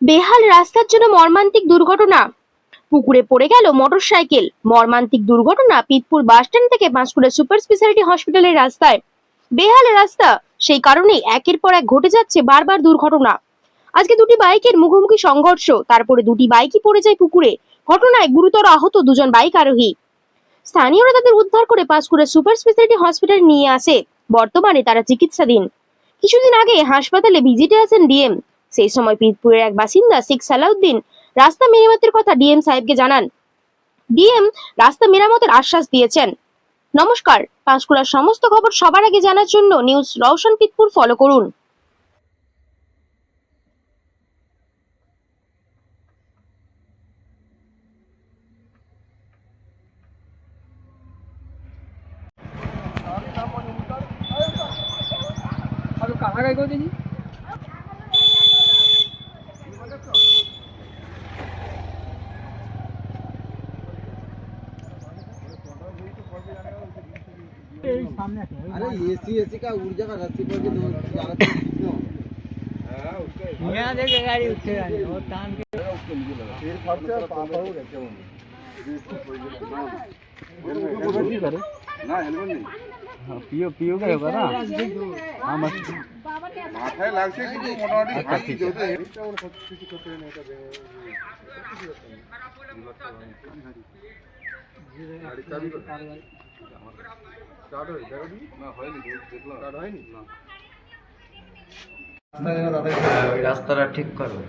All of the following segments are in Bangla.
বেহাল রাস্তার জন্য মর্মান্তিক দুর্ঘটনা, পুকুরে পড়ে গেল মোটরসাইকেল। মর্মান্তিক দুর্ঘটনা পিতপুর বাস স্ট্যান্ড থেকে পাঁশকুড়া সুপার স্পেশালিটি হসপিটালের রাস্তায়। বেহাল রাস্তা, সেই কারণেই একের পর এক ঘটে যাচ্ছে বারবার দুর্ঘটনা। আজকে দুটি বাইকের মুখোমুখি সংঘর্ষ, তারপরে দুটি বাইকই পড়ে যায় পুকুরে। ঘটনায় গুরুতর আহত দুজন বাইক আরোহী। স্থানীয়রা তাদের উদ্ধার করে পাঁশকুড়া সুপার স্পেশালিটি হসপিটালে নিয়ে আসে। বর্তমানে তারা চিকিৎসাধীন। কিছুদিন আগে হাসপাতালে ভিজিটে আসেন ডিএম। সেই সময় পিতপুরের এক বাসিন্দা শেখ সালাউদ্দিন রাস্তা মেরামতের কথা ডিএম সাহেবকে জানান। ডিএম রাস্তা মেরামতের আশ্বাস দিয়েছেন। নমস্কার, পাঁশকুড়ার সমস্ত খবর সবার আগে জানার জন্য নিউজ রওশন পিতপুর ফলো করুন। कहाँ गए गोदी जी? अरे एसी का ऊर्जा का रस्सी पर जो ज्यादा क्यों? यहाँ देखे गाड़ी उठे और टान के फिर खर्चा पापा हो गया क्यों? ना हेलमेट नहीं। हाँ पियो पियो गए होगा ना? हाँ मत माথায় লাগছে কিন্তু মোটামুটি হাঁটি চলতে এটা ওর কিছু করতে নেই এটা গাড়ি চাবি স্টার্ট হয়ে দেখো না হয়নি দেখলাম স্টার্ট হয়নি না ওই রাস্তাটা ঠিক করো।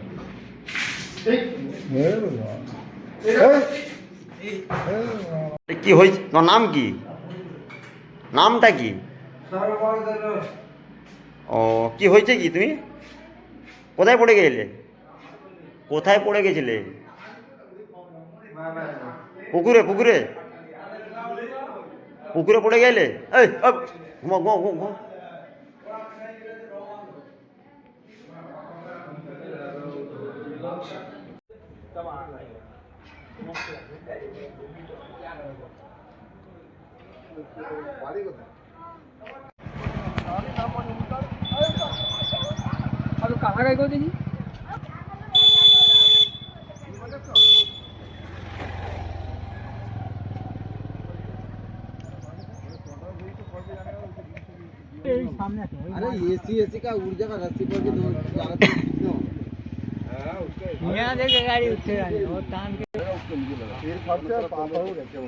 কি হয়েছে? তোমার নাম কি? নামটা কি? ও কি হয়েছে কি? তুমি কোথায় পড়ে গেলে? কোথায় পড়ে গেছিলে? পুকুরে পুকুরে পুকুরে পড়ে গেলে? এই ঘুমো ঘুমো ঘুমো ঘুমো। বাড়ি কোথায়? कहाँ गए गोदी जी? अरे एसी का ऊर्जा का रस्सी पर जो ज्यादा क्यों? यहाँ देखे गाड़ी उठे और टान के फिर खर्चा पापा हो गया क्यों?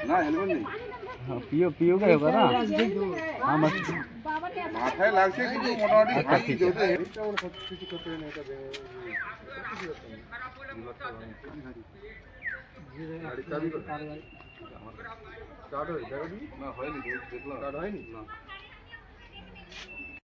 ना हेलमेट नहीं। हाँ पियो पियो गए होगा ना? हाँ मत মাথায় লাগছে কিন্তু মোটামুটি হাঁটি চলতে এটা ওর কিছু করতে নেই এটা গাড়ি চাবি স্টার্ট হয়ে দেখো না হয়নি দেখলাম স্টার্ট হয়নি না